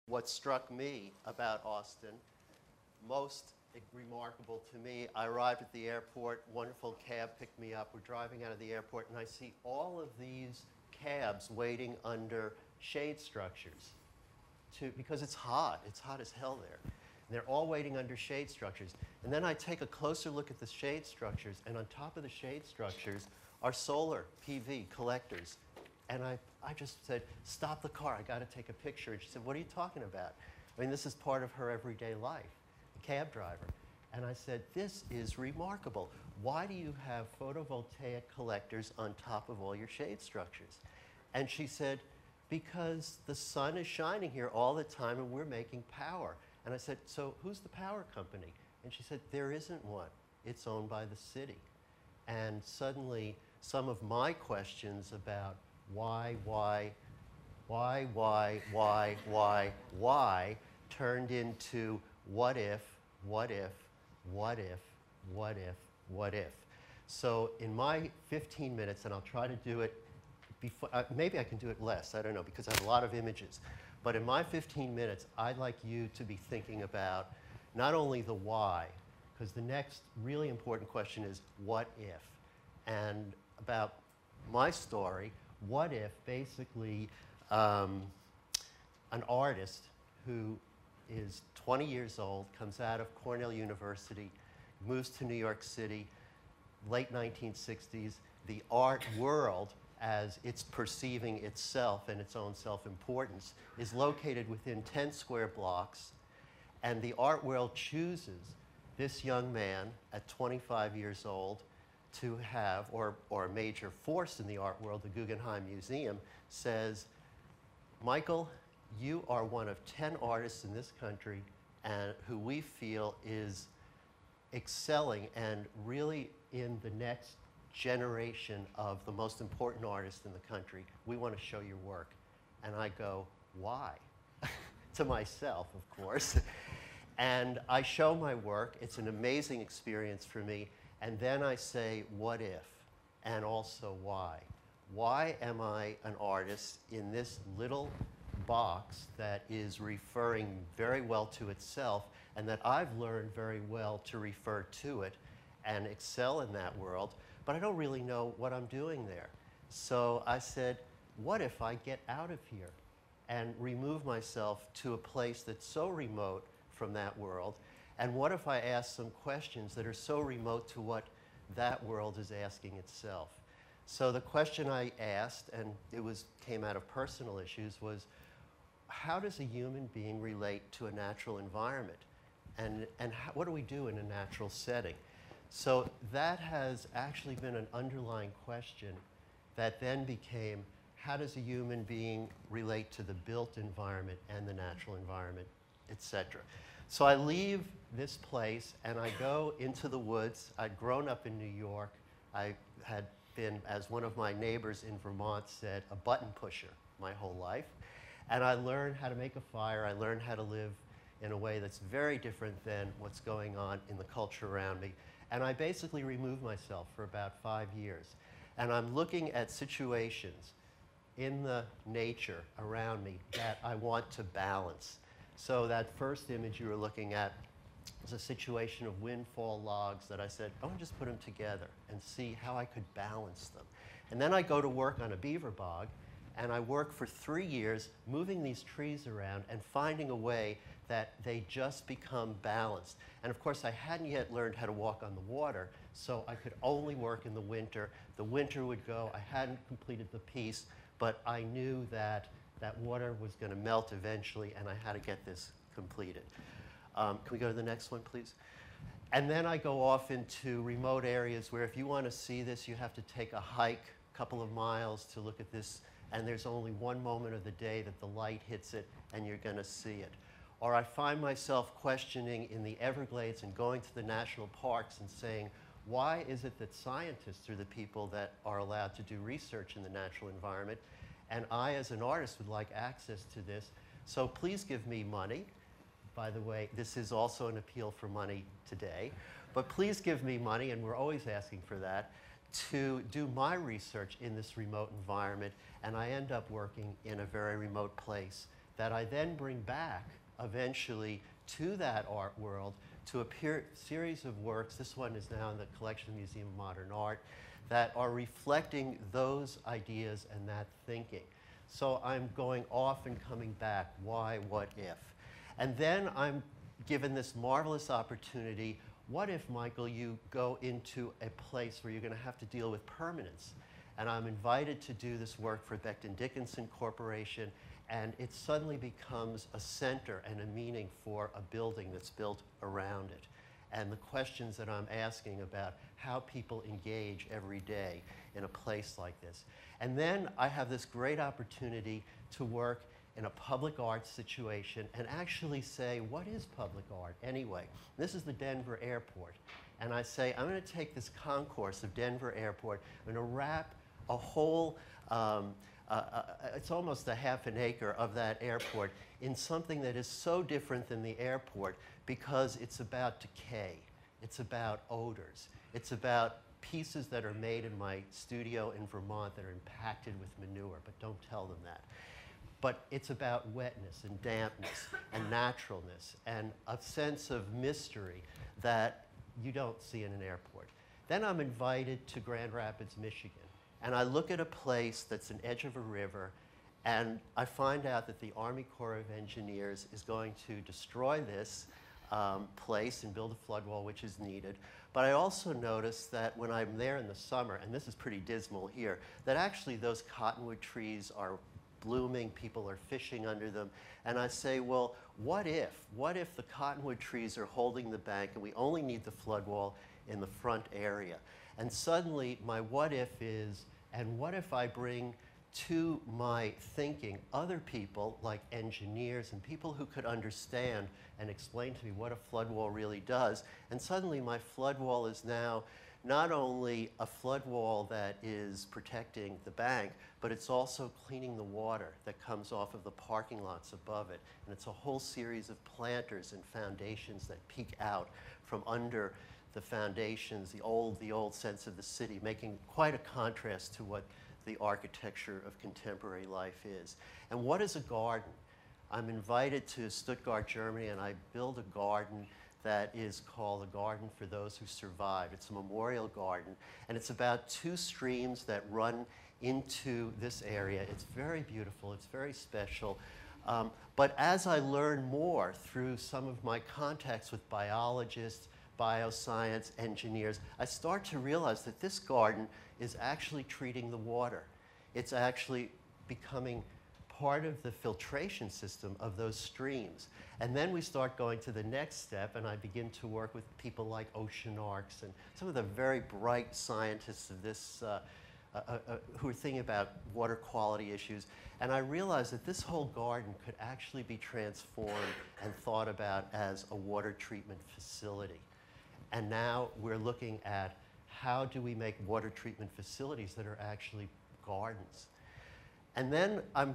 What struck me about Austin, most remarkable to me, I arrived at the airport, wonderful cab picked me up, we're driving out of the airport, and I see all of these cabs waiting under shade structures because it's hot as hell there. And they're all waiting under shade structures. And then I take a closer look at the shade structures, and on top of the shade structures are solar PV collectors. And I just said, stop the car, I got to take a picture. And she said, what are you talking about? I mean, this is part of her everyday life, a cab driver. And I said, this is remarkable. Why do you have photovoltaic collectors on top of all your shade structures? And she said, because the sun is shining here all the time and we're making power. And I said, so who's the power company? And she said, there isn't one. It's owned by the city. And suddenly, some of my questions about why turned into what if. So in my 15 minutes, and I'll try to do it before, maybe I can do it less, I don't know, because I have a lot of images. But in my 15 minutes, I'd like you to be thinking about not only the why, because the next really important question is what if? And about my story, what if basically an artist who is 20 years old, comes out of Cornell University, moves to New York City, late 1960s, the art world, as it's perceiving itself and its own self-importance, is located within 10 square blocks, and the art world chooses this young man at 25 years old to have, or a major force in the art world, the Guggenheim Museum, says, Michael, you are one of 10 artists in this country and who we feel is excelling and really in the next generation of the most important artists in the country. We want to show your work. And I go, why? To myself, of course. And I show my work. It's an amazing experience for me. And then I say, what if? And also why? Why am I an artist in this little box that is referring very well to itself and that I've learned very well to refer to it and excel in that world, but I don't really know what I'm doing there. So I said, what if I get out of here and remove myself to a place that's so remote from that world? And what if I ask some questions that are so remote to what that world is asking itself? So the question I asked, and it came out of personal issues, was how does a human being relate to a natural environment? And what do we do in a natural setting? So that has actually been an underlying question that then became, how does a human being relate to the built environment and the natural environment, etc. So I leave this place and I go into the woods. I'd grown up in New York. I had been, as one of my neighbors in Vermont said, a button pusher my whole life. And I learned how to make a fire. I learned how to live in a way that's very different than what's going on in the culture around me. And I basically removed myself for about 5 years. And I'm looking at situations in the nature around me that I want to balance. So that first image you were looking at was a situation of windfall logs that I said, I want to just put them together and see how I could balance them. And then I go to work on a beaver bog, and I work for 3 years moving these trees around and finding a way that they just become balanced. And of course, I hadn't yet learned how to walk on the water, so I could only work in the winter. The winter would go, I hadn't completed the piece, but I knew that that water was going to melt eventually, and I had to get this completed. Can we go to the next one, please? And then I go off into remote areas where if you want to see this, you have to take a hike a couple of miles to look at this, and there's only one moment of the day that the light hits it, and you're going to see it. Or I find myself questioning in the Everglades and going to the national parks and saying, why is it that scientists are the people that are allowed to do research in the natural environment? And I, as an artist, would like access to this. So please give me money. By the way, this is also an appeal for money today. But please give me money, and we're always asking for that, to do my research in this remote environment. And I end up working in a very remote place that I then bring back eventually to that art world to a series of works. This one is now in the collection of the Museum of Modern Art, that are reflecting those ideas and that thinking. So I'm going off and coming back. Why, what if? And then I'm given this marvelous opportunity. What if, Michael, you go into a place where you're going to have to deal with permanence? And I'm invited to do this work for Becton Dickinson Corporation, and it suddenly becomes a center and a meaning for a building that's built around it. And the questions that I'm asking about how people engage every day in a place like this. And then I have this great opportunity to work in a public art situation and actually say, what is public art anyway? This is the Denver airport. And I say, I'm going to take this concourse of Denver airport, I'm going to wrap a whole, it's almost a half an acre of that airport in something that is so different than the airport because it's about decay, it's about odors, it's about pieces that are made in my studio in Vermont that are impacted with manure, but don't tell them that. But it's about wetness and dampness and naturalness and a sense of mystery that you don't see in an airport. Then I'm invited to Grand Rapids, Michigan, and I look at a place that's an edge of a river, and I find out that the Army Corps of Engineers is going to destroy this place and build a flood wall, which is needed. But I also notice that when I'm there in the summer, and this is pretty dismal here, that actually those cottonwood trees are blooming, people are fishing under them. And I say, well, what if? What if the cottonwood trees are holding the bank and we only need the flood wall in the front area? And suddenly my what if is, and what if I bring to my thinking other people like engineers and people who could understand and explain to me what a flood wall really does. And suddenly my flood wall is now not only a flood wall that is protecting the bank, but it's also cleaning the water that comes off of the parking lots above it. And it's a whole series of planters and foundations that peek out from under the foundations, the old sense of the city, making quite a contrast to what the architecture of contemporary life is. And what is a garden? I'm invited to Stuttgart, Germany, and I build a garden that is called a Garden for Those Who Survived. It's a memorial garden, and it's about 2 streams that run into this area. It's very beautiful, it's very special. But as I learn more through some of my contacts with biologists, bioscience, engineers, I start to realize that this garden is actually treating the water. It's actually becoming part of the filtration system of those streams. And then we start going to the next step, and I begin to work with people like oceanarchs and some of the very bright scientists of this who are thinking about water quality issues. And I realized that this whole garden could actually be transformed and thought about as a water treatment facility. And now we're looking at how do we make water treatment facilities that are actually gardens. And then I'm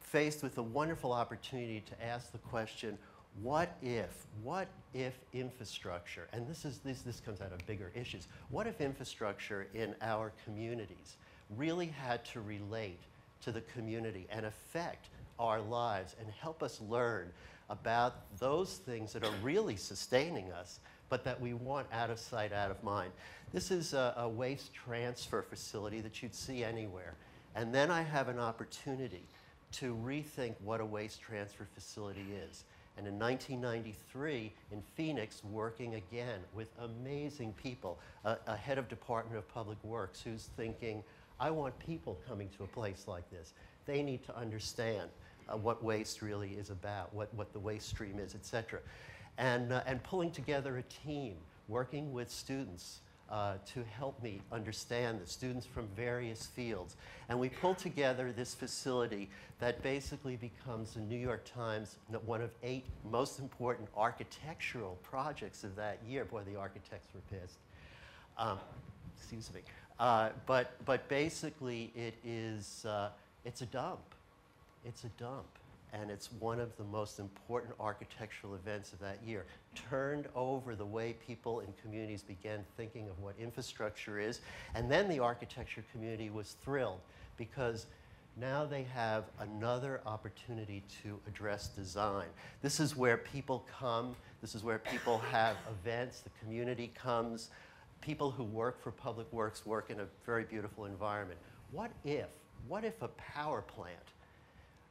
faced with a wonderful opportunity to ask the question, what if infrastructure, and this comes out of bigger issues, what if infrastructure in our communities really had to relate to the community and affect our lives and help us learn about those things that are really sustaining us, but that we want out of sight, out of mind. This is a waste transfer facility that you'd see anywhere. And then I have an opportunity to rethink what a waste transfer facility is. And in 1993, in Phoenix, working again with amazing people, a head of Department of Public Works who's thinking, I want people coming to a place like this. They need to understand what waste really is about, what the waste stream is, et cetera. And pulling together a team, working with students to help me understand the students from various fields. And we pulled together this facility that basically becomes the New York Times, one of 8 most important architectural projects of that year. Boy, the architects were pissed. Excuse me. But basically it is, it's a dump. It's a dump. And it's one of the most important architectural events of that year. Turned over the way people in communities began thinking of what infrastructure is. And then the architecture community was thrilled because Now they have another opportunity to address design. This is where people come. This is where people have events. The community comes. People who work for public works work in a very beautiful environment. What if a power plant,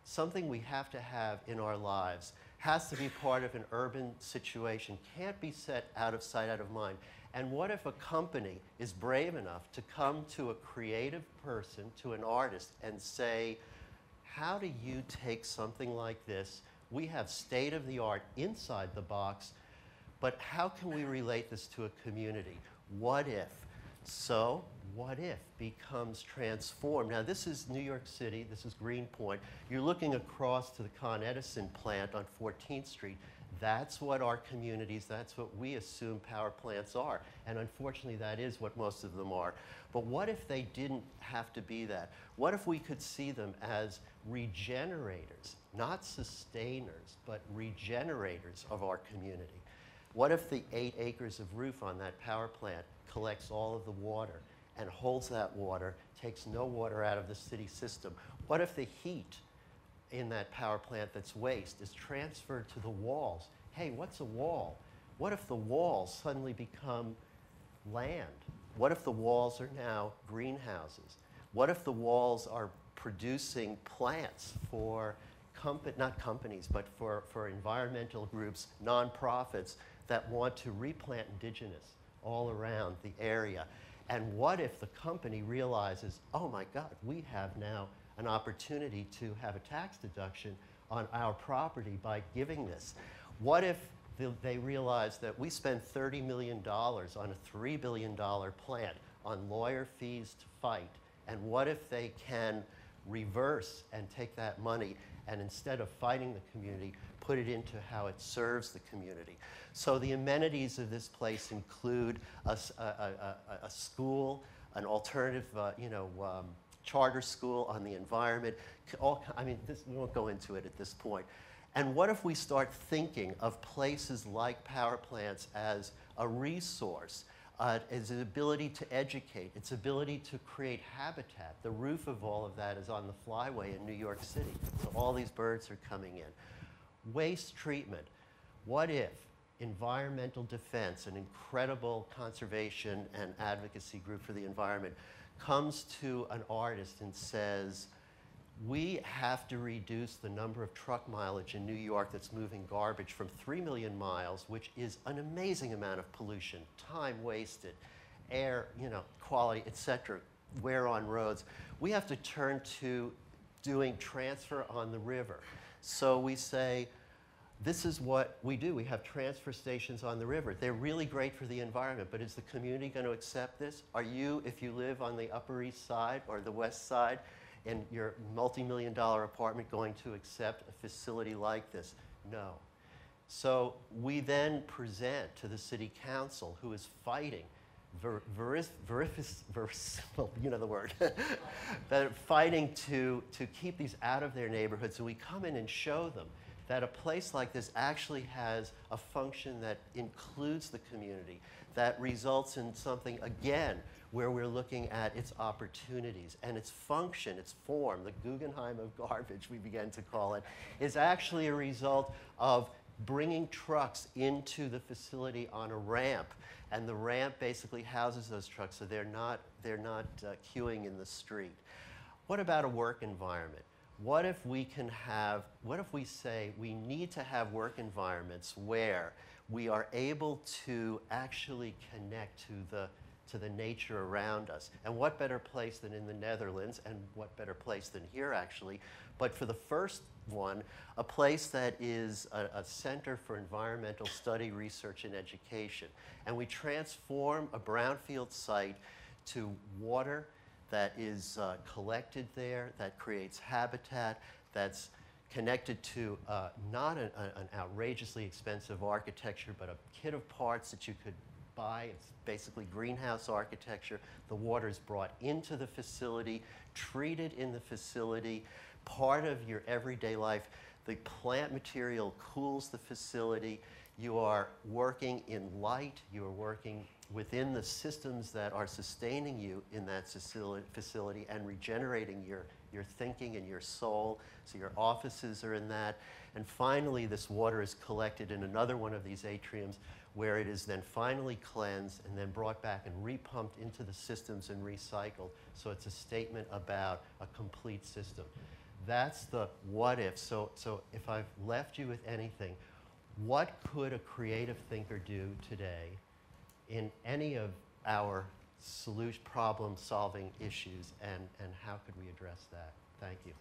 something we have to have in our lives, has to be part of an urban situation, can't be set out of sight, out of mind? And what if a company is brave enough to come to a creative person, to an artist, and say, how do you take something like this? We have state-of-the-art inside the box, but how can we relate this to a community? What if? So, what if becomes transformed. Now, this is New York City. This is Greenpoint. You're looking across to the Con Edison plant on 14th Street. That's what our communities, that's what we assume power plants are. And unfortunately, that is what most of them are. But what if they didn't have to be that? What if we could see them as regenerators, not sustainers, but regenerators of our community? What if the 8 acres of roof on that power plant collects all of the water and holds that water, takes no water out of the city system? What if the heat in that power plant that's waste is transferred to the walls? Hey, what's a wall? What if the walls suddenly become land? What if the walls are now greenhouses? What if the walls are producing plants for not companies, but for environmental groups, nonprofits that want to replant indigenous all around the area? And what if the company realizes, oh my God, we have now an opportunity to have a tax deduction on our property by giving this? What if they realize that we spend $30 million on a $3 billion plant on lawyer fees to fight? And what if they can reverse and take that money and instead of fighting the community, put it into how it serves the community? So the amenities of this place include a school, an alternative, charter school on the environment. We won't go into it at this point. And what if we start thinking of places like power plants as a resource, as an ability to educate, its ability to create habitat? The roof of all of that is on the flyway in New York City, so all these birds are coming in. Waste treatment. What if Environmental Defense, an incredible conservation and advocacy group for the environment, comes to an artist and says, we have to reduce the number of truck mileage in New York that's moving garbage from 3 million miles, which is an amazing amount of pollution, time wasted, air, quality, et cetera, wear on roads. We have to turn to doing transfer on the river. So we say, this is what we do. We have transfer stations on the river. They're really great for the environment, but is the community going to accept this? Are you, if you live on the Upper East Side or the West Side, in your multi-million-dollar apartment, going to accept a facility like this? No. So we then present to the city council, who is fighting, well, you know the word, that fighting to keep these out of their neighborhoods. And we come in and show them that a place like this actually has a function that includes the community, that results in something, again, where we're looking at its opportunities and its function, its form. The Guggenheim of garbage, we began to call it, is actually a result of bringing trucks into the facility on a ramp. And the ramp basically houses those trucks, so they're not queuing in the street. What about a work environment? What if we say we need to have work environments where we are able to actually connect to the nature around us? And what better place than in the Netherlands, and what better place than here, actually, but for the first one, a place that is a center for environmental study, research, and education. And we transform a brownfield site to water that is collected there, that creates habitat, that's connected to not an outrageously expensive architecture, but a kit of parts that you could buy. It's basically greenhouse architecture. The water is brought into the facility, treated in the facility, part of your everyday life. The plant material cools the facility. You are working in light. You are working within the systems that are sustaining you in that facility and regenerating your thinking and your soul. So your offices are in that. And finally, this water is collected in another one of these atriums where it is then finally cleansed and then brought back and repumped into the systems and recycled. So it's a statement about a complete system. That's the what if. So if I've left you with anything, what could a creative thinker do today in any of our problem-solving issues, and how could we address that? Thank you.